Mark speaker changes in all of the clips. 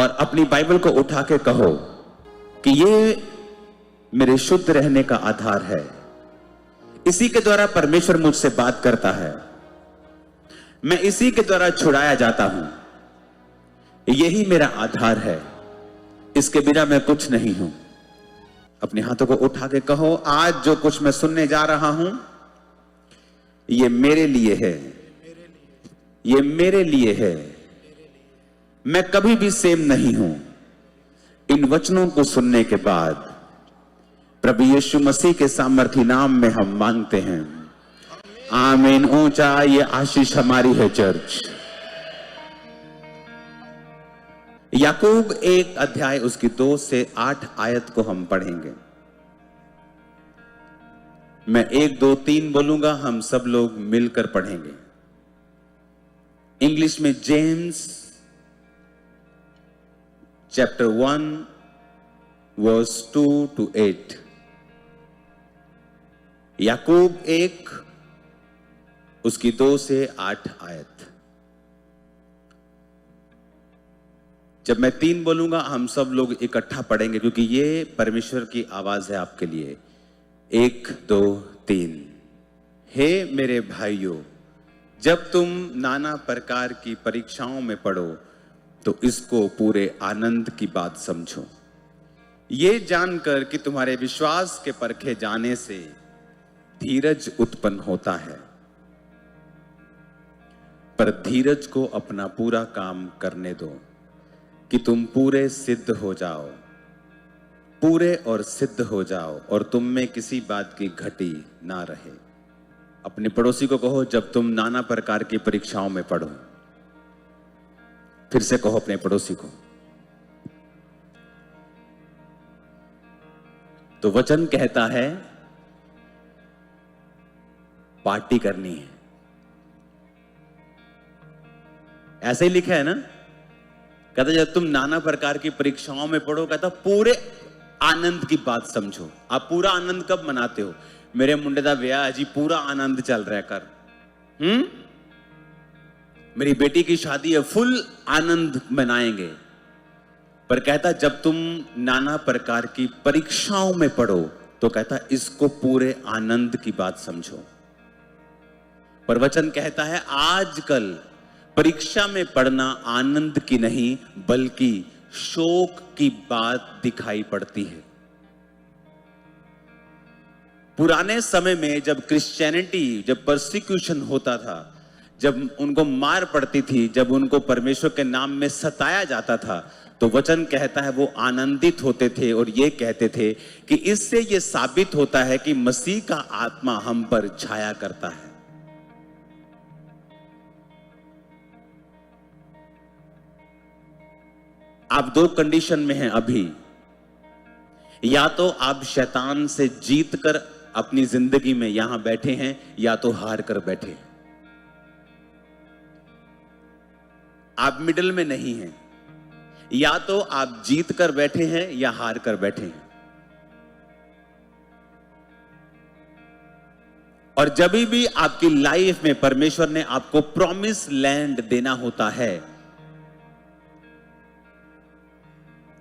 Speaker 1: और अपनी बाइबल को उठा के कहो कि ये मेरे शुद्ध रहने का आधार है। इसी के द्वारा परमेश्वर मुझसे बात करता है, मैं इसी के द्वारा छुड़ाया जाता हूं। यही मेरा आधार है, इसके बिना मैं कुछ नहीं हूं। अपने हाथों को उठा के कहो, आज जो कुछ मैं सुनने जा रहा हूं ये मेरे लिए है, ये मेरे लिए है। मैं कभी भी सेम नहीं हूं। इन वचनों को सुनने के बाद प्रभु यीशु मसीह के सामर्थी नाम में हम मांगते हैं, आमीन। ऊंचा ये आशीष हमारी है चर्च। याकूब 1 अध्याय उसकी 2 से 8 आयत को हम पढ़ेंगे। मैं 1 2 3 बोलूंगा, हम सब लोग मिलकर पढ़ेंगे। इंग्लिश में जेम्स चैप्टर 1 वर्स 2 to 8। याकूब 1 उसकी 2 से 8 आयत। जब मैं 3 बोलूंगा हम सब लोग इकट्ठा पढ़ेंगे, क्योंकि ये परमेश्वर की आवाज है आपके लिए। 1 2 3। हे मेरे भाइयों, जब तुम नाना प्रकार की परीक्षाओं में पड़ो तो इसको पूरे आनंद की बात समझो, ये जानकर कि तुम्हारे विश्वास के परखे जाने से धीरज उत्पन्न होता है। पर धीरज को अपना पूरा काम करने दो कि तुम पूरे सिद्ध हो जाओ, पूरे और सिद्ध हो जाओ, और तुम में किसी बात की घटी ना रहे। अपने पड़ोसी को कहो, जब तुम नाना प्रकार की परीक्षाओं में पढ़ो। फिर से कहो अपने पड़ोसी को। तो वचन कहता है पार्टी करनी है। ऐसे ही लिखा है ना, कहता जब तुम नाना प्रकार की परीक्षाओं में पढ़ो, कहता पूरे आनंद की बात समझो। आप पूरा आनंद कब मनाते हो? मेरे मुंडे दा ब्याह जी, पूरा आनंद चल रहा है कर। मेरी बेटी की शादी है, फुल आनंद मनाएंगे। पर कहता जब तुम नाना प्रकार की परीक्षाओं में पढ़ो तो कहता इसको पूरे आनंद की बात समझो। पर वचन कहता है आजकल परीक्षा में पढ़ना आनंद की नहीं बल्कि शोक की बात दिखाई पड़ती है। पुराने समय में जब क्रिश्चियनिटी, जब परसिक्यूशन होता था, जब उनको मार पड़ती थी, जब उनको परमेश्वर के नाम में सताया जाता था, तो वचन कहता है वो आनंदित होते थे और ये कहते थे कि इससे ये साबित होता है कि मसीह का आत्मा हम पर छाया करता है। आप 2 कंडीशन में हैं अभी। या तो आप शैतान से जीतकर अपनी जिंदगी में यहां बैठे हैं, या तो हार कर बैठे हैं। आप मिडिल में नहीं हैं। या तो आप जीत कर बैठे हैं या हार कर बैठे हैं। और जब भी आपकी लाइफ में परमेश्वर ने आपको प्रॉमिस लैंड देना होता है,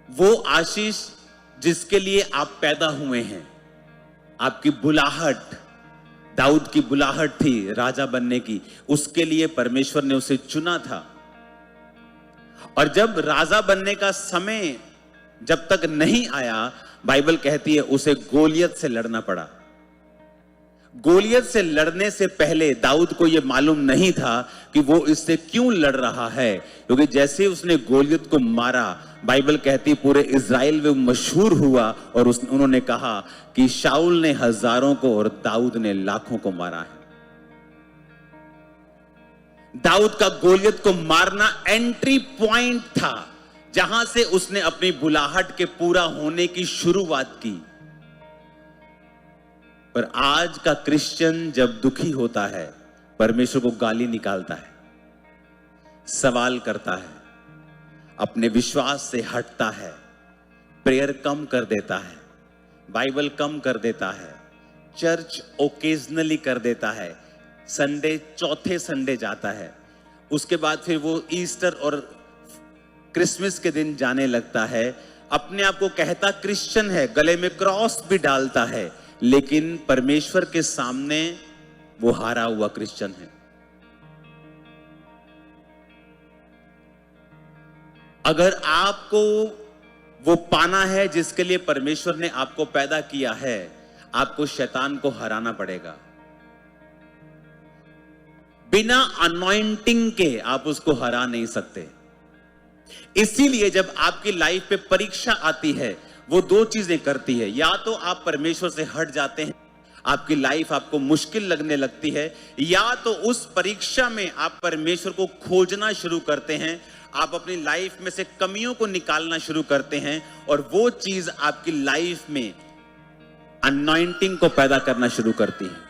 Speaker 1: वो आशीष जिसके लिए आप पैदा हुए हैं, आपकी बुलाहट, दाऊद की बुलाहट थी राजा बनने की, उसके लिए परमेश्वर ने उसे चुना था। और जब राजा बनने का समय जब तक नहीं आया, बाइबल कहती है उसे गोलियत से लड़ना पड़ा। गोलियत से लड़ने से पहले दाऊद को यह मालूम नहीं था कि वो इससे क्यों लड़ रहा है, क्योंकि जैसे उसने गोलियत को मारा, बाइबल कहती पूरे इज़राइल में मशहूर हुआ और उन्होंने कहा कि शाऊल ने हजारों को और दाऊद ने लाखों को मारा है। दाऊद का गोलियत को मारना एंट्री पॉइंट था, जहां से उसने अपनी बुलाहट के पूरा होने की शुरुआत की। पर आज का क्रिश्चियन जब दुखी होता है, परमेश्वर को गाली निकालता है, सवाल करता है, अपने विश्वास से हटता है, प्रेयर कम कर देता है, बाइबल कम कर देता है, चर्च ओकेजनली कर देता है, संडे चौथे संडे जाता है, उसके बाद फिर वो ईस्टर और क्रिसमस के दिन जाने लगता है, अपने आप को कहता क्रिश्चियन है, गले में क्रॉस भी डालता है, लेकिन परमेश्वर के सामने वो हारा हुआ क्रिश्चियन है। अगर आपको वो पाना है जिसके लिए परमेश्वर ने आपको पैदा किया है, आपको शैतान को हराना पड़ेगा। बिना अनॉइंटिंग के आप उसको हरा नहीं सकते। इसीलिए जब आपकी लाइफ पे परीक्षा आती है, वो दो चीजें करती है। या तो आप परमेश्वर से हट जाते हैं, आपकी लाइफ आपको मुश्किल लगने लगती है, या तो उस परीक्षा में आप परमेश्वर को खोजना शुरू करते हैं, आप अपनी लाइफ में से कमियों को निकालना शुरू करते हैं, और वो चीज आपकी लाइफ में अनॉइंटिंग को पैदा करना शुरू करती है।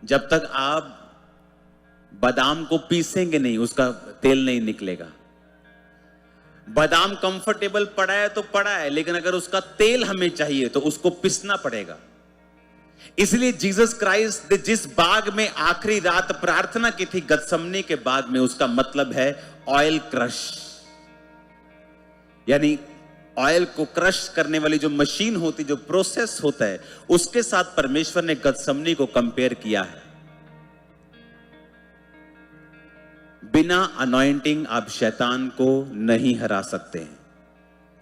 Speaker 1: जब तक आप बादाम को पीसेंगे नहीं, उसका तेल नहीं निकलेगा। बादाम कंफर्टेबल पड़ा है तो पड़ा है, लेकिन अगर उसका तेल हमें चाहिए तो उसको पीसना पड़ेगा। इसलिए जीसस क्राइस्ट ने जिस बाग में आखिरी रात प्रार्थना की थी, गतसमनी के बाग में, उसका मतलब है ऑयल क्रश। यानी ऑयल को क्रश करने वाली जो मशीन होती, जो प्रोसेस होता है, उसके साथ परमेश्वर ने गतसमनी को कंपेयर किया है। बिना अनॉइंटिंग आप शैतान को नहीं हरा सकते हैं।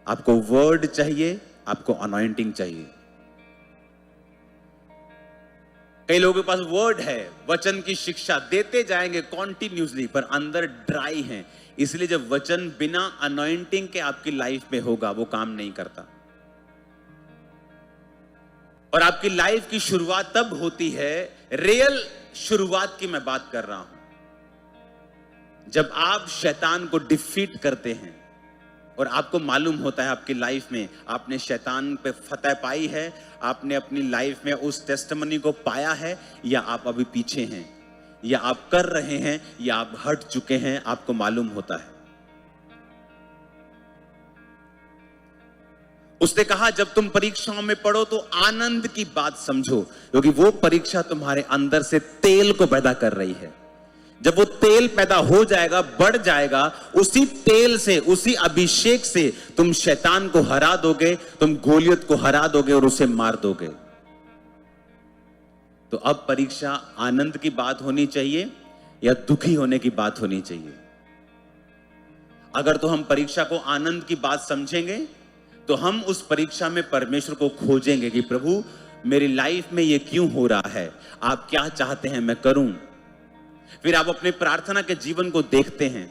Speaker 1: आपको वर्ड चाहिए, आपको अनॉइंटिंग चाहिए। कई लोगों के पास वर्ड है, वचन की शिक्षा देते जाएंगे कॉन्टिन्यूसली, पर अंदर ड्राई हैं। इसलिए जब वचन बिना अनॉइंटिंग के आपकी लाइफ में होगा, वो काम नहीं करता। और आपकी लाइफ की शुरुआत तब होती है, रियल शुरुआत की मैं बात कर रहा हूं, जब आप शैतान को डिफीट करते हैं और आपको मालूम होता है आपकी लाइफ में आपने शैतान पे फतह पाई है, आपने अपनी लाइफ में उस टेस्टिमनी को पाया है, या आप अभी पीछे हैं, या आप कर रहे हैं, या आप हट चुके हैं, आपको मालूम होता है। उसने कहा जब तुम परीक्षाओं में पढ़ो तो आनंद की बात समझो, क्योंकि वो परीक्षा तुम्हारे अंदर से तेल को पैदा कर रही है। जब वो तेल पैदा हो जाएगा, बढ़ जाएगा, उसी तेल से, उसी अभिषेक से तुम शैतान को हरा दोगे, तुम गोलियत को हरा दोगे और उसे मार दोगे। तो अब परीक्षा आनंद की बात होनी चाहिए या दुखी होने की बात होनी चाहिए? अगर तो हम परीक्षा को आनंद की बात समझेंगे तो हम उस परीक्षा में परमेश्वर को खोजेंगे कि प्रभु मेरी लाइफ में ये क्यों हो रहा है, आप क्या चाहते हैं मैं करूं। फिर आप अपने प्रार्थना के जीवन को देखते हैं,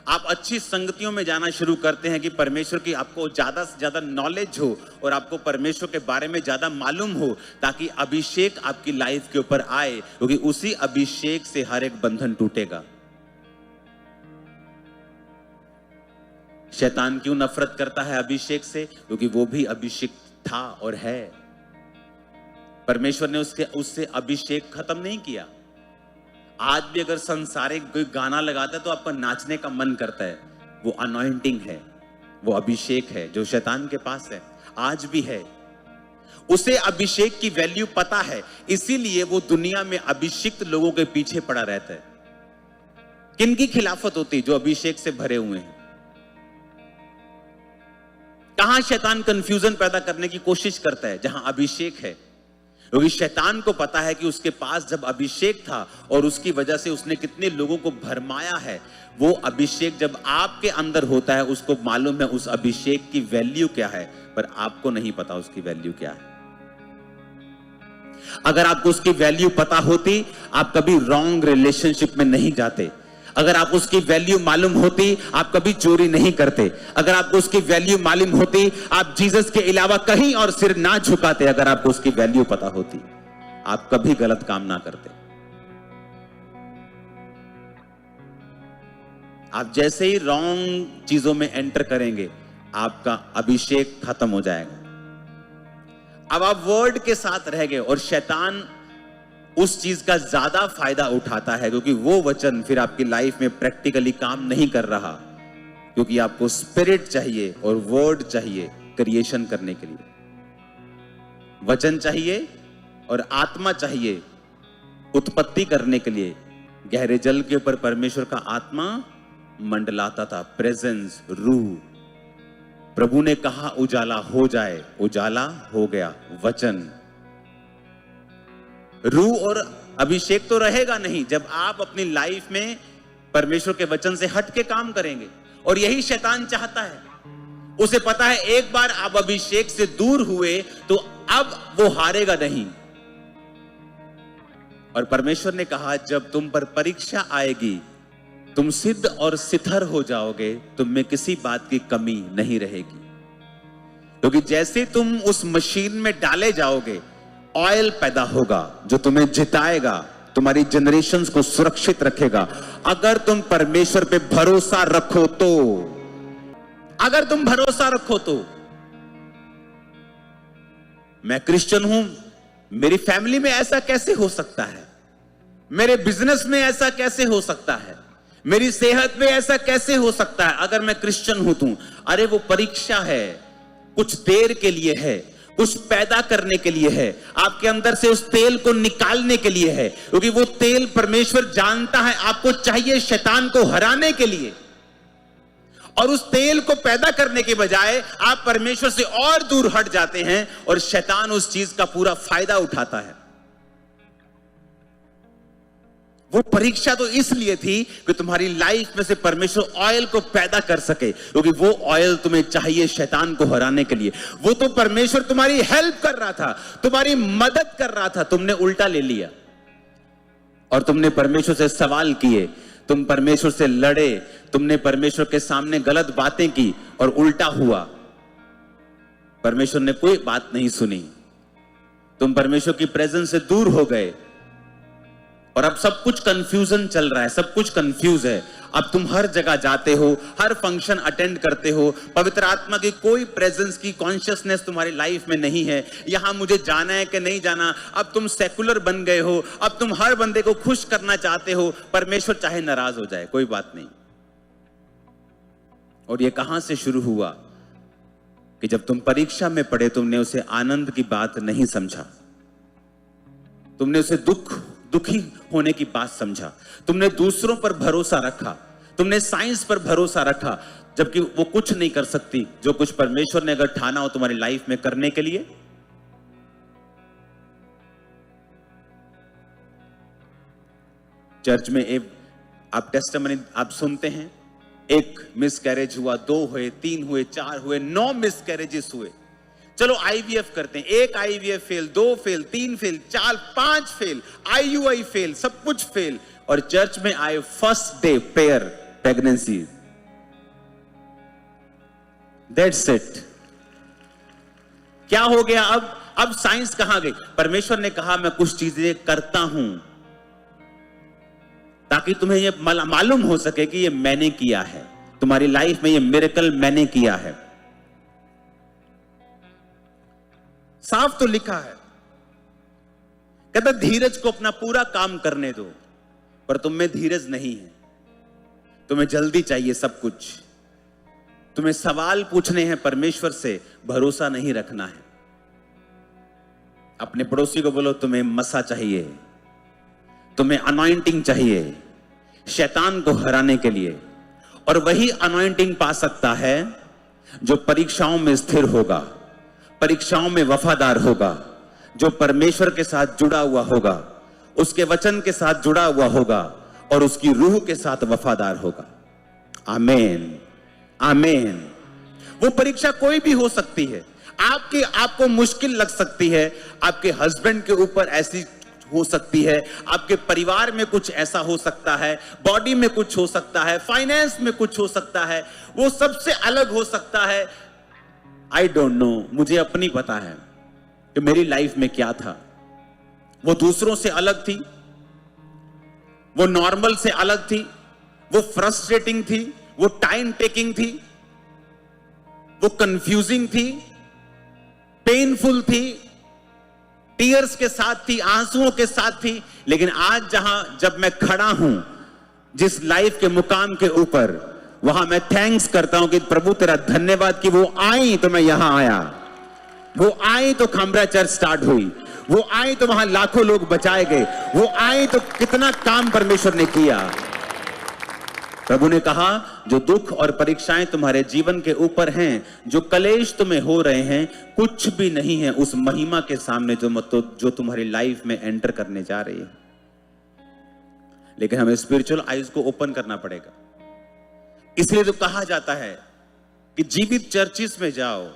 Speaker 1: आप अच्छी संगतियों में जाना शुरू करते हैं कि परमेश्वर की आपको ज्यादा से ज्यादा नॉलेज हो और आपको परमेश्वर के बारे में ज्यादा मालूम हो, ताकि अभिषेक आपकी लाइफ के ऊपर आए, क्योंकि उसी अभिषेक से हर एक बंधन टूटेगा। शैतान क्यों नफरत करता है अभिषेक से? क्योंकि वो भी अभिषेक था और है। परमेश्वर ने उससे अभिषेक खत्म नहीं किया। आज भी अगर संसारिक कोई गाना लगाता है तो आपका नाचने का मन करता है, वो अनॉइंटिंग है, वो अभिषेक है जो शैतान के पास है, आज भी है। उसे अभिषेक की वैल्यू पता है, इसीलिए वो दुनिया में अभिषिक्त लोगों के पीछे पड़ा रहता है। किनकी खिलाफत होती? जो अभिषेक से भरे हुए हैं। कहां शैतान कंफ्यूजन पैदा करने की कोशिश करता है? जहां अभिषेक है। क्योंकि शैतान को पता है कि उसके पास जब अभिषेक था और उसकी वजह से उसने कितने लोगों को भरमाया है, वो अभिषेक जब आपके अंदर होता है उसको मालूम है उस अभिषेक की वैल्यू क्या है, पर आपको नहीं पता उसकी वैल्यू क्या है। अगर आपको उसकी वैल्यू पता होती, आप कभी रॉन्ग रिलेशनशिप में नहीं जाते। अगर आपको उसकी वैल्यू मालूम होती, आप कभी चोरी नहीं करते। अगर आपको उसकी वैल्यू मालूम होती, आप जीसस के अलावा कहीं और सिर ना झुकाते। अगर आपको उसकी वैल्यू पता होती, आप कभी गलत काम ना करते। आप जैसे ही रॉन्ग चीजों में एंटर करेंगे, आपका अभिषेक खत्म हो जाएगा। अब आप वर्ड के साथ रह गए और शैतान उस चीज का ज्यादा फायदा उठाता है, क्योंकि वो वचन फिर आपकी लाइफ में प्रैक्टिकली काम नहीं कर रहा, क्योंकि आपको स्पिरिट चाहिए और वर्ड चाहिए क्रिएशन करने के लिए। वचन चाहिए और आत्मा चाहिए उत्पत्ति करने के लिए, गहरे जल के ऊपर परमेश्वर का आत्मा मंडलाता था, प्रेजेंस, रूह। प्रभु ने कहा उजाला हो जाए, उजाला हो गया। वचन, रूह और अभिषेक तो रहेगा नहीं जब आप अपनी लाइफ में परमेश्वर के वचन से हट के काम करेंगे। और यही शैतान चाहता है। उसे पता है एक बार आप अभिषेक से दूर हुए तो अब वो हारेगा नहीं। और परमेश्वर ने कहा जब तुम पर परीक्षा आएगी तुम सिद्ध और सिथर हो जाओगे, तुम में किसी बात की कमी नहीं रहेगी। क्योंकि जैसे तुम उस मशीन में डाले जाओगे, ऑयल पैदा होगा जो तुम्हें जिताएगा, तुम्हारी जनरेशंस को सुरक्षित रखेगा। अगर तुम परमेश्वर पे भरोसा रखो तो, अगर तुम भरोसा रखो तो। मैं क्रिश्चियन हूं, मेरी फैमिली में ऐसा कैसे हो सकता है, मेरे बिजनेस में ऐसा कैसे हो सकता है, मेरी सेहत में ऐसा कैसे हो सकता है अगर मैं क्रिश्चियन हूं तो? अरे वो परीक्षा है, कुछ देर के लिए है, कुछ पैदा करने के लिए है, आपके अंदर से उस तेल को निकालने के लिए है। क्योंकि वो तेल परमेश्वर जानता है आपको चाहिए शैतान को हराने के लिए। और उस तेल को पैदा करने के बजाय आप परमेश्वर से और दूर हट जाते हैं और शैतान उस चीज का पूरा फायदा उठाता है। वो परीक्षा तो इसलिए थी कि तुम्हारी लाइफ में से परमेश्वर ऑयल को पैदा कर सके, क्योंकि वो ऑयल तुम्हें चाहिए शैतान को हराने के लिए। वो तो परमेश्वर तुम्हारी हेल्प कर रहा था, तुम्हारी मदद कर रहा था, तुमने उल्टा ले लिया और तुमने परमेश्वर से सवाल किए, तुम परमेश्वर से लड़े, तुमने परमेश्वर के सामने गलत बातें की और उल्टा हुआ। परमेश्वर ने कोई बात नहीं सुनी, तुम परमेश्वर की प्रेजेंस से दूर हो गए और अब सब कुछ कंफ्यूजन चल रहा है, सब कुछ कंफ्यूज है। अब तुम हर जगह जाते हो, हर फंक्शन अटेंड करते हो, पवित्र आत्मा की कोई प्रेजेंस की कॉन्शियसनेस तुम्हारी लाइफ में नहीं है। यहां मुझे जाना है कि नहीं जाना, अब तुम सेकुलर बन गए हो, अब तुम हर बंदे को खुश करना चाहते हो, परमेश्वर चाहे नाराज हो जाए कोई बात नहीं। और ये कहां से शुरू हुआ कि जब तुम परीक्षा में पढ़े तुमने उसे आनंद की बात नहीं समझा, तुमने उसे दुखी होने की बात समझा, तुमने दूसरों पर भरोसा रखा, तुमने साइंस पर भरोसा रखा, जबकि वो कुछ नहीं कर सकती जो कुछ परमेश्वर ने अगर ठाना हो तुम्हारी लाइफ में करने के लिए। चर्च में एक आप टेस्टिमनी आप सुनते हैं, एक मिसकैरेज हुआ, 2 हुए, 3 हुए, 4 हुए, 9 मिसकैरेजेस हुए। चलो आईवीएफ करते हैं, 1 IVF fail, 2 fail, 3 fail, 4, 5 fail, IUI fail, सब कुछ फेल। और चर्च में आए first day pair pregnancy, that's it. क्या हो गया अब साइंस कहां गई? परमेश्वर ने कहा मैं कुछ चीजें करता हूं ताकि तुम्हें यह मालूम हो सके कि ये मैंने किया है, तुम्हारी लाइफ में ये मिरेकल मैंने किया है। साफ तो लिखा है, कहता धीरज को अपना पूरा काम करने दो, पर तुम में धीरज नहीं है, तुम्हें जल्दी चाहिए सब कुछ, तुम्हें सवाल पूछने हैं परमेश्वर से, भरोसा नहीं रखना है। अपने पड़ोसी को बोलो तुम्हें मसा चाहिए, तुम्हें अनॉइंटिंग चाहिए शैतान को हराने के लिए। और वही अनॉइंटिंग पा सकता है जो परीक्षाओं में स्थिर होगा, परीक्षाओं में वफादार होगा, जो परमेश्वर के साथ जुड़ा हुआ होगा, उसके वचन के साथ जुड़ा हुआ होगा और उसकी रूह के साथ वफादार होगा। आमीन, आमीन। वो परीक्षा कोई भी हो सकती है, आपको मुश्किल लग सकती है, आपके हस्बैंड के ऊपर ऐसी हो सकती है, आपके परिवार में कुछ ऐसा हो सकता है, बॉडी में कुछ हो सकता है, फाइनेंस में कुछ हो सकता है, वो सबसे अलग हो सकता है। आई डोंट नो, मुझे अपनी पता है कि मेरी लाइफ में क्या था। वो दूसरों से अलग थी, वो नॉर्मल से अलग थी, वो फ्रस्ट्रेटिंग थी, वो टाइम टेकिंग थी, वो कंफ्यूजिंग थी, पेनफुल थी, टीयर्स के साथ थी, आंसुओं के साथ थी। लेकिन आज जब मैं खड़ा हूं जिस लाइफ के मुकाम के ऊपर, वहां मैं थैंक्स करता हूं कि प्रभु तेरा धन्यवाद कि वो आई तो मैं यहां आया, वो आई तो खामरा चर्च स्टार्ट हुई, वो आए तो वहां लाखों लोग बचाए गए, वो आए तो कितना काम परमेश्वर ने किया। प्रभु ने कहा जो दुख और परीक्षाएं तुम्हारे जीवन के ऊपर हैं, जो कलेश तुम्हें हो रहे हैं, कुछ भी नहीं है उस महिमा के सामने जो तुम्हारी लाइफ में एंटर करने जा रही है। लेकिन हमें स्पिरिचुअल आईज को ओपन करना पड़ेगा। इसलिए तो कहा जाता है कि जीवित चर्चिस में जाओ।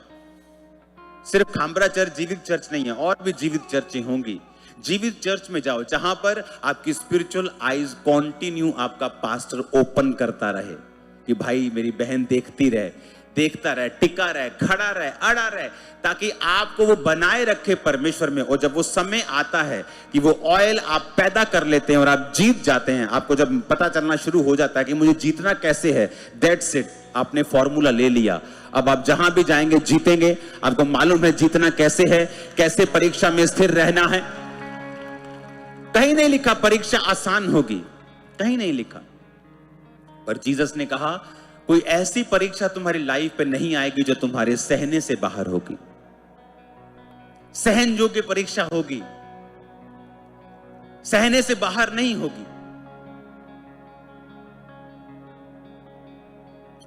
Speaker 1: सिर्फ खामरा चर्च जीवित चर्च नहीं है, और भी जीवित चर्चें होंगी। जीवित चर्च में जाओ जहां पर आपकी स्पिरिचुअल आईज कॉन्टिन्यू आपका पास्टर ओपन करता रहे कि भाई मेरी बहन देखती रहे, देखता रहे, टिका रहे, खड़ा रहे, अड़ा रहे, ताकि आपको वो बनाए रखे परमेश्वर में। और जब वो समय आता है कि वो ऑयल आप पैदा कर लेते हैं और आप जीत जाते हैं, आपको जब पता चलना शुरू हो जाता है कि मुझे जीतना कैसे है, दैट्स इट, आपने फॉर्मूला ले लिया। अब आप जहां भी जाएंगे जीतेंगे। आपको मालूम है जीतना कैसे है, कैसे परीक्षा में स्थिर रहना है। कहीं नहीं लिखा परीक्षा आसान होगी, कहीं नहीं लिखा। पर जीसस ने कहा कोई ऐसी परीक्षा तुम्हारी लाइफ पे नहीं आएगी जो तुम्हारे सहने से बाहर होगी। सहन योग्य परीक्षा होगी, सहने से बाहर नहीं होगी।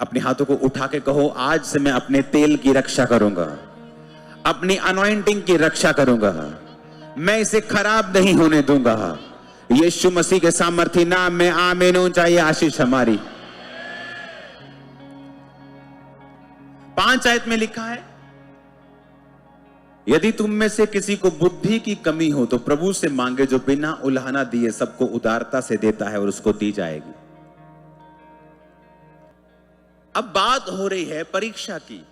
Speaker 1: अपने हाथों को उठा के कहो, आज से मैं अपने तेल की रक्षा करूंगा, अपनी अनॉइंटिंग की रक्षा करूंगा, मैं इसे खराब नहीं होने दूंगा। यीशु मसीह के सामर्थ्य नाम में आमीन हो। चाहिए आशीष हमारी। 5 आयत में लिखा है, यदि तुम में से किसी को बुद्धि की कमी हो तो प्रभु से मांगे जो बिना उलाहना दिए सबको उदारता से देता है और उसको दी जाएगी। अब बात हो रही है परीक्षा की।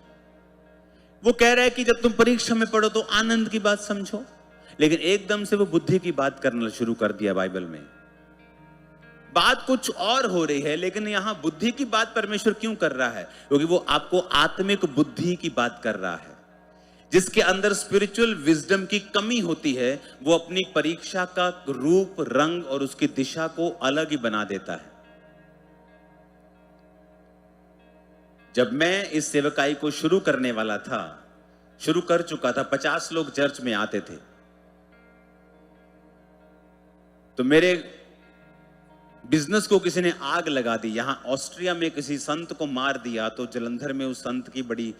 Speaker 1: वो कह रहा है कि जब तुम परीक्षा में पढ़ो तो आनंद की बात समझो, लेकिन एकदम से वो बुद्धि की बात करना शुरू कर दिया। बाइबल में बात कुछ और हो रही है, लेकिन यहां बुद्धि की बात परमेश्वर क्यों कर रहा है? क्योंकि वो आपको आत्मिक बुद्धि की बात कर रहा है। जिसके अंदर स्पिरिचुअल विजडम की कमी होती है, वो अपनी परीक्षा का रूप, रंग और उसकी दिशा को अलग ही बना देता है। जब मैं इस सेवकाई को शुरू करने वाला था, शुरू कर चुका था, 50 लोग चर्च में आते थे, तो मेरे बिजनेस को किसी ने आग लगा दी। यहां ऑस्ट्रिया में किसी संत को मार दिया, तो जलंधर में उस संत की बड़ी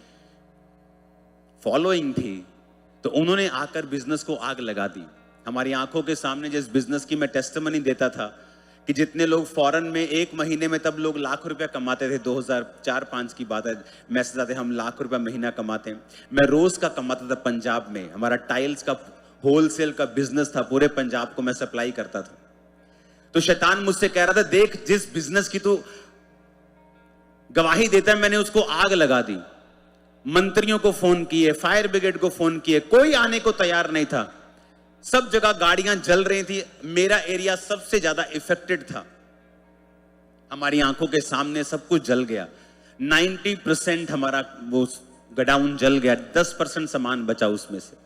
Speaker 1: फॉलोइंग थी, तो उन्होंने आकर बिजनेस को आग लगा दी। हमारी आंखों के सामने जिस बिजनेस की मैं टेस्टिमनी देता था कि जितने लोग फॉरेन में 1 महीने में तब लोग लाख रुपया कमाते थे, 2004-5 की बात है, मैसेज आते हम लाख रुपया महीना कमाते हैं। मैं रोज का कमाता था पंजाब में। हमारा टाइल्स का होलसेल का बिजनेस था, पूरे पंजाब को मैं सप्लाई करता था। तो शैतान मुझसे कह रहा था, देख जिस बिजनेस की तू गवाही देता है, मैंने उसको आग लगा दी। मंत्रियों को फोन किए, फायर ब्रिगेड को फोन किए, कोई आने को तैयार नहीं था। सब जगह गाड़ियां जल रही थी, मेरा एरिया सबसे ज्यादा इफेक्टेड था। हमारी आंखों के सामने सब कुछ जल गया। 90% हमारा वो गोडाउन जल गया, 10% सामान बचा उसमें से।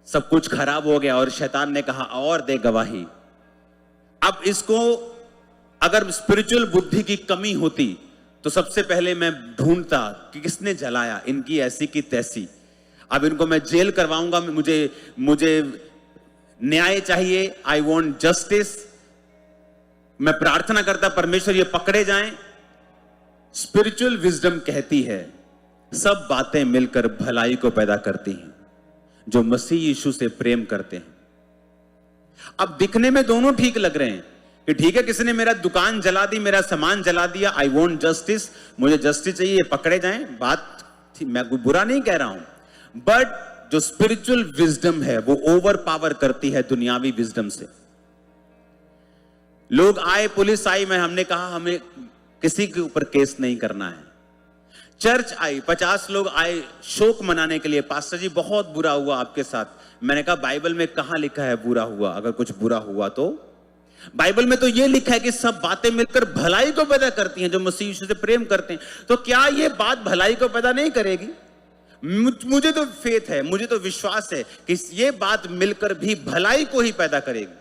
Speaker 1: सब कुछ खराब हो गया और शैतान ने कहा और दे गवाही। अब इसको अगर स्पिरिचुअल बुद्धि की कमी होती तो सबसे पहले मैं ढूंढता कि किसने जलाया, इनकी ऐसी की तैसी। अब इनको मैं जेल करवाऊंगा, मुझे न्याय चाहिए, आई वॉन्ट जस्टिस। मैं प्रार्थना करता परमेश्वर ये पकड़े जाएं। स्पिरिचुअल विजडम कहती है सब बातें मिलकर भलाई को पैदा करती हैं जो मसीह यीशु से प्रेम करते हैं। अब दिखने में दोनों ठीक लग रहे हैं कि ठीक है, किसी ने मेरा दुकान जला दी, मेरा सामान जला दिया, आई वॉन्ट जस्टिस, मुझे जस्टिस चाहिए, ये पकड़े जाएं। बात मैं कोई बुरा नहीं कह रहा हूं, बट जो स्पिरिचुअल विजडम है वो ओवर पावर करती है दुनियावी विजडम से। लोग आए, पुलिस आई, हमने कहा हमें किसी के ऊपर केस नहीं करना है। चर्च आई, 50 लोग आए शोक मनाने के लिए, पास्टर जी बहुत बुरा हुआ आपके साथ। मैंने कहा बाइबल में कहां लिखा है बुरा हुआ? अगर कुछ बुरा हुआ तो बाइबल में तो यह लिखा है कि सब बातें मिलकर भलाई को पैदा करती हैं जो मसीह यीशु से प्रेम करते हैं। तो क्या यह बात भलाई को पैदा नहीं करेगी? मुझे तो फेथ है, मुझे तो विश्वास है कि यह बात मिलकर भी भलाई को ही पैदा करेगी।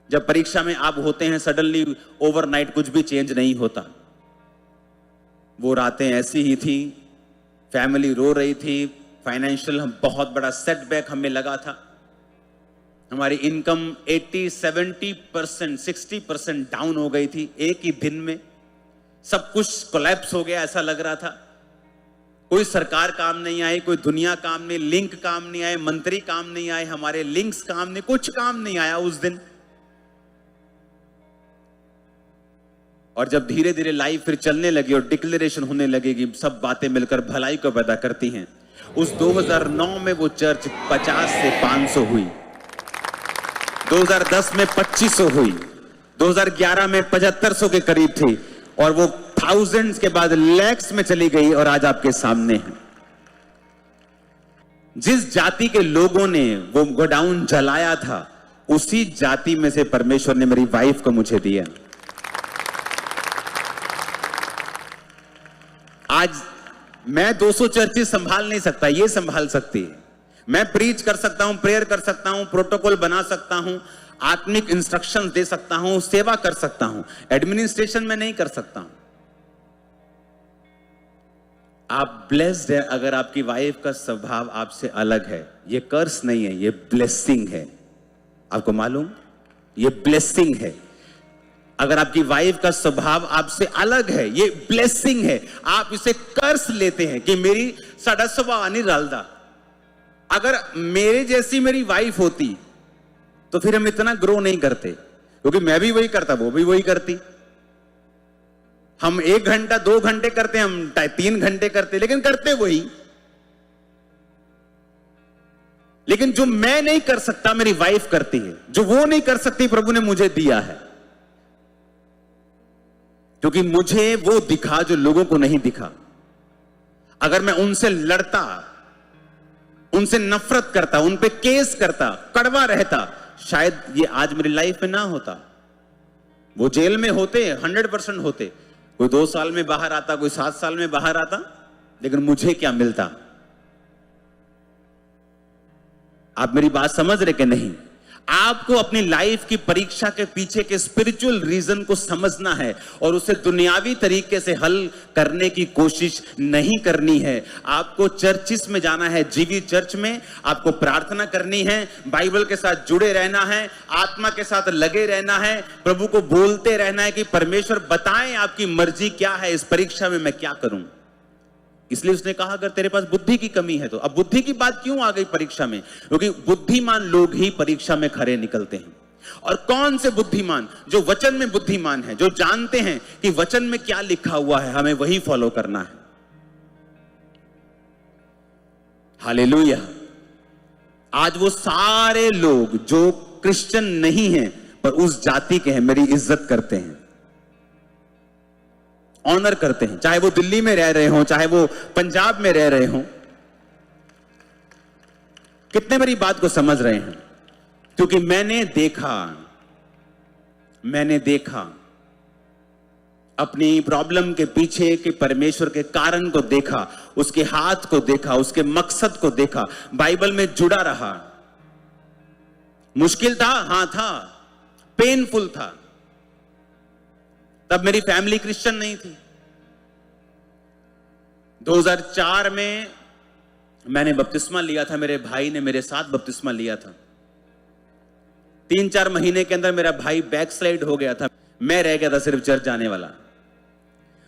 Speaker 1: जब परीक्षा में आप होते हैं, सडनली ओवरनाइट कुछ भी चेंज नहीं होता। वो रातें ऐसी ही थी फैमिली रो रही थी, फाइनेंशियल बहुत बड़ा सेटबैक हमें लगा था। हमारी इनकम 80, 70%, 60% डाउन हो गई थी एक ही दिन में। सब कुछ कोलैप्स हो गया ऐसा लग रहा था। कोई सरकार काम नहीं आई, कोई दुनिया काम नहीं, लिंक काम नहीं आए, मंत्री काम नहीं आए, हमारे लिंक्स काम नहीं, कुछ काम नहीं आया उस दिन। और जब धीरे धीरे लाइफ फिर चलने लगी और डिक्लेरेशन होने लगेगी, सब बातें मिलकर भलाई को पैदा करती हैं। उस 2009 में वो चर्च 50 से 500 हुई, 2010 में 2500 हुई, 2011 में 7500 के करीब थी, और वो थाउजेंड्स के बाद लैक्स में चली गई और आज आपके सामने है। जिस जाति के लोगों ने वो गोडाउन जलाया था, उसी जाति में से परमेश्वर ने मेरी वाइफ को मुझे दिया। आज मैं 200 चर्चेस संभाल नहीं सकता, ये संभाल सकती है। मैं प्रीच कर सकता हूं, प्रेयर कर सकता हूं, प्रोटोकॉल बना सकता हूं, आत्मिक इंस्ट्रक्शंस दे सकता हूं, सेवा कर सकता हूं, एडमिनिस्ट्रेशन में नहीं कर सकता हूं। आप ब्लेस्ड है अगर आपकी वाइफ का स्वभाव आपसे अलग है। ये कर्स नहीं है, ये ब्लेसिंग है। आपको मालूम, ये ब्लेसिंग है। अगर आपकी वाइफ का स्वभाव आपसे अलग है, ये ब्लेसिंग है। आप इसे कर्स लेते हैं कि मेरी साडा स्वभाव नहीं रलदा। अगर मेरे जैसी मेरी वाइफ होती तो फिर हम इतना ग्रो नहीं करते, क्योंकि मैं भी वही करता, वो भी वही करती। हम 1 घंटा 2 घंटे करते, हम 3 घंटे करते, लेकिन करते वही। लेकिन जो मैं नहीं कर सकता मेरी वाइफ करती है, जो वो नहीं कर सकती प्रभु ने मुझे दिया है, क्योंकि मुझे वो दिखा जो लोगों को नहीं दिखा। अगर मैं उनसे लड़ता, उनसे नफरत करता, उन पे केस करता, कड़वा रहता, शायद ये आज मेरी लाइफ में ना होता। वो जेल में होते, 100% होते। कोई 2 साल में बाहर आता, कोई 7 साल में बाहर आता, लेकिन मुझे क्या मिलता? आप मेरी बात समझ रहे कि नहीं? आपको अपनी लाइफ की परीक्षा के पीछे के स्पिरिचुअल रीजन को समझना है और उसे दुनियावी तरीके से हल करने की कोशिश नहीं करनी है। आपको चर्चिस में जाना है, जीवी चर्च में आपको प्रार्थना करनी है, बाइबल के साथ जुड़े रहना है, आत्मा के साथ लगे रहना है, प्रभु को बोलते रहना है कि परमेश्वर बताएं आपकी मर्जी क्या है, इस परीक्षा में मैं क्या करूं। इसलिए उसने कहा अगर तेरे पास बुद्धि की कमी है तो। अब बुद्धि की बात क्यों आ गई परीक्षा में? क्योंकि बुद्धिमान लोग ही परीक्षा में खरे निकलते हैं। और कौन से बुद्धिमान? जो वचन में बुद्धिमान है, जो जानते हैं कि वचन में क्या लिखा हुआ है, हमें वही फॉलो करना है। हालेलुया। आज वो सारे लोग जो क्रिश्चियन नहीं हैं पर उस जाति के हैं, मेरी इज्जत करते हैं, ऑनर करते हैं, चाहे वो दिल्ली में रह रहे हो, चाहे वो पंजाब में रह रहे हो। कितने मेरी बात को समझ रहे हैं? क्योंकि मैंने देखा अपनी प्रॉब्लम के पीछे के परमेश्वर के कारण को देखा, उसके हाथ को देखा, उसके मकसद को देखा, बाइबल में जुड़ा रहा। मुश्किल था, हां था, पेनफुल था। तब मेरी फैमिली क्रिश्चियन नहीं थी। 2004 में मैंने बपतिस्मा लिया था, मेरे भाई ने मेरे साथ बपतिस्मा लिया था। 3-4 महीने के अंदर मेरा भाई बैकस्लाइड हो गया था, मैं रह गया था सिर्फ चर्च जाने वाला।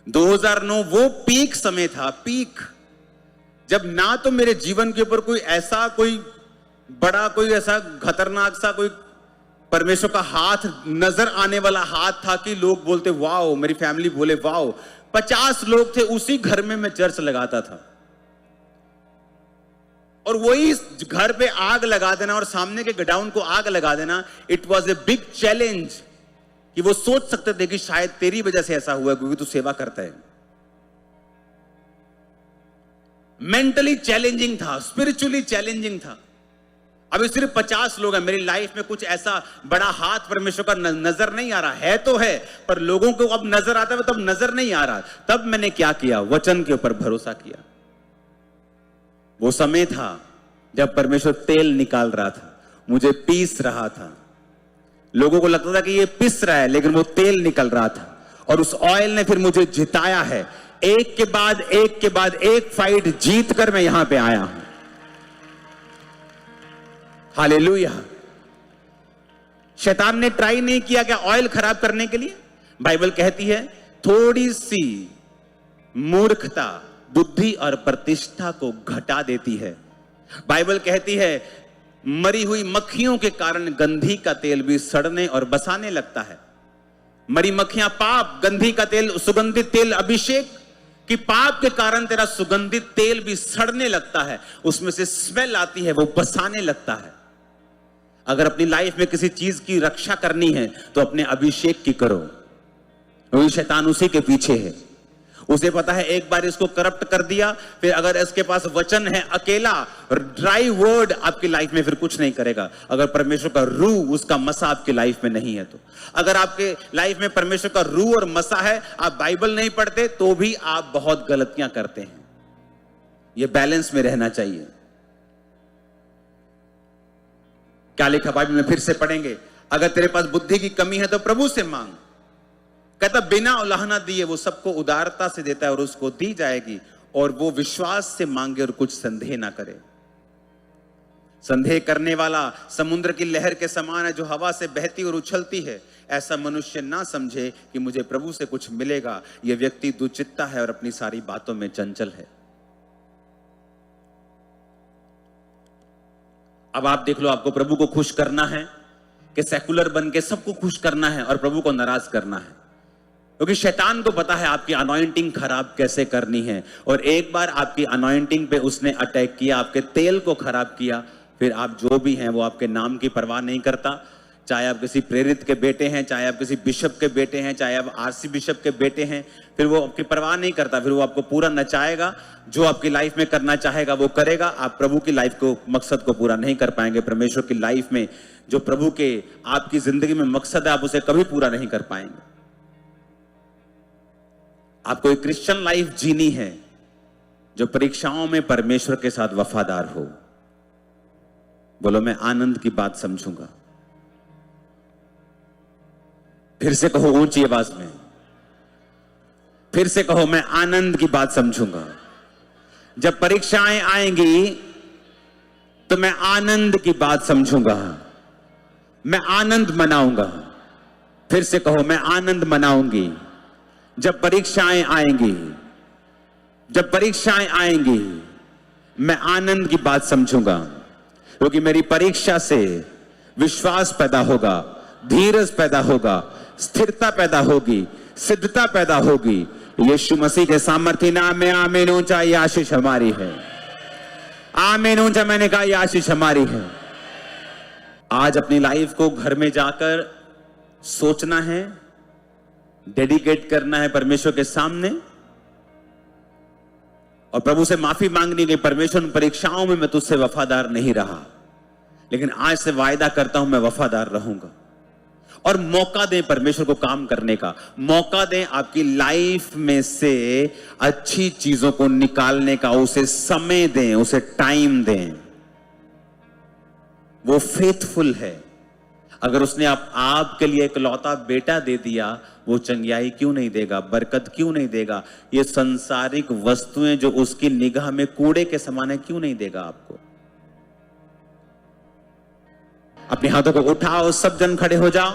Speaker 1: 2009 वो पीक समय था, पीक, जब ना तो मेरे जीवन के ऊपर कोई बड़ा कोई ऐसा खतरनाक सा कोई परमेश्वर का हाथ नजर आने वाला हाथ था कि लोग बोलते वाओ, मेरी फैमिली बोले वाओ। 50 लोग थे, उसी घर में मैं चर्च लगाता था। और वही घर पे आग लगा देना और सामने के गोडाउन को आग लगा देना, it was a big challenge. कि वो सोच सकते थे कि शायद तेरी वजह से ऐसा हुआ क्योंकि तू सेवा करता है। मेंटली चैलेंजिंग था, स्पिरिचुअली चैलेंजिंग था। अभी सिर्फ 50 लोग हैं, मेरी लाइफ में कुछ ऐसा बड़ा हाथ परमेश्वर का नजर नहीं आ रहा है, तो है पर लोगों को अब नजर आता है, तब नजर नहीं आ रहा। तब मैंने क्या किया? वचन के ऊपर भरोसा किया। वो समय था जब परमेश्वर तेल निकाल रहा था, मुझे पीस रहा था। लोगों को लगता था कि ये पिस रहा है, लेकिन वो तेल निकल रहा था। और उस ऑयल ने फिर मुझे जिताया है एक के बाद एक फाइट जीत कर मैं यहां पे आया हूं। हालेलुया। शैतान ने ट्राई नहीं किया क्या ऑयल खराब करने के लिए? बाइबल कहती है थोड़ी सी मूर्खता बुद्धि और प्रतिष्ठा को घटा देती है। बाइबल कहती है मरी हुई मक्खियों के कारण गंधी का तेल भी सड़ने और बसाने लगता है। मरी मक्खियां पाप, गंधी का तेल सुगंधित तेल अभिषेक कि पाप के कारण तेरा सुगंधित तेल भी सड़ने लगता है, उसमें से स्मेल आती है, वो बसाने लगता है। अगर अपनी लाइफ में किसी चीज की रक्षा करनी है तो अपने अभिषेक की करो। वही शैतान उसी के पीछे है। उसे पता है एक बार इसको करप्ट कर दिया, फिर अगर इसके पास वचन है अकेला, ड्राई वर्ड आपकी लाइफ में फिर कुछ नहीं करेगा। अगर परमेश्वर का रूह, उसका मसा आपकी लाइफ में नहीं है तो। अगर आपके लाइफ में परमेश्वर का रूह और मसा है, आप बाइबल नहीं पढ़ते तो भी आप बहुत गलतियां करते हैं। यह बैलेंस में रहना चाहिए। क्या लिखा बाइबल में, फिर से पढ़ेंगे। अगर तेरे पास बुद्धि की कमी है तो प्रभु से मांग। कहता बिना उलाहना दिए वो सबको उदारता से देता है और उसको दी जाएगी, और वो विश्वास से मांगे और कुछ संदेह ना करे। संदेह करने वाला समुद्र की लहर के समान है जो हवा से बहती और उछलती है। ऐसा मनुष्य ना समझे कि मुझे प्रभु से कुछ मिलेगा। यह व्यक्ति दुचित्ता है और अपनी सारी बातों में चंचल है। अब आप देख लो, आपको प्रभु को खुश करना है कि सेकुलर बन के सबको खुश करना है और प्रभु को नाराज करना है? क्योंकि शैतान को पता है आपकी अनॉइंटिंग खराब कैसे करनी है। और एक बार आपकी अनॉइंटिंग पे उसने अटैक किया, आपके तेल को खराब किया, फिर आप जो भी हैं वो आपके नाम की परवाह नहीं करता। चाहे आप किसी प्रेरित के बेटे हैं, चाहे आप किसी बिशप के बेटे हैं, चाहे आप आरसी बिशप के बेटे हैं, फिर वो आपकी परवाह नहीं करता। फिर वो आपको पूरा नचाएगा, जो आपकी लाइफ में करना चाहेगा वो करेगा। आप प्रभु की लाइफ को, मकसद को पूरा नहीं कर पाएंगे। परमेश्वर की लाइफ में जो प्रभु के आपकी जिंदगी में मकसद है, आप उसे कभी पूरा नहीं कर पाएंगे। आपको एक क्रिश्चियन लाइफ जीनी है जो परीक्षाओं में परमेश्वर के साथ वफादार हो। बोलो मैं आनंद की बात समझूंगा। फिर से कहो ऊंची आवाज में, फिर से कहो मैं आनंद की बात समझूंगा। जब परीक्षाएं आएंगी तो मैं आनंद की बात समझूंगा, मैं आनंद मनाऊंगा। फिर से कहो मैं आनंद मनाऊंगी। जब परीक्षाएं आएंगी, जब परीक्षाएं आएंगी मैं आनंद की बात समझूंगा, क्योंकि मेरी परीक्षा से विश्वास पैदा होगा, धीरज पैदा होगा, स्थिरता पैदा होगी, सिद्धता पैदा होगी। यीशु मसीह के सामर्थ्य नाम में आमीन ऊंचा, ये आशीष हमारी है। आमीन ऊंचा, मैंने कहा ये आशीष हमारी है। आज अपनी लाइफ को घर में जाकर सोचना है, डेडिकेट करना है परमेश्वर के सामने और प्रभु से माफी मांगनी कि परमेश्वर परीक्षाओं में मैं तुझसे वफादार नहीं रहा, लेकिन आज से वायदा करता हूं मैं वफादार रहूंगा। और मौका दें परमेश्वर को काम करने का, मौका दें आपकी लाइफ में से अच्छी चीजों को निकालने का, उसे समय दें, उसे टाइम दें। वो फेथफुल है। अगर उसने आपके लिए इकलौता बेटा दे दिया, वो चंगियाई क्यों नहीं देगा, बरकत क्यों नहीं देगा? ये संसारिक वस्तुएं जो उसकी निगाह में कूड़े के समान है, क्यों नहीं देगा आपको? अपने हाथों को उठाओ, सब जन खड़े हो जाओ।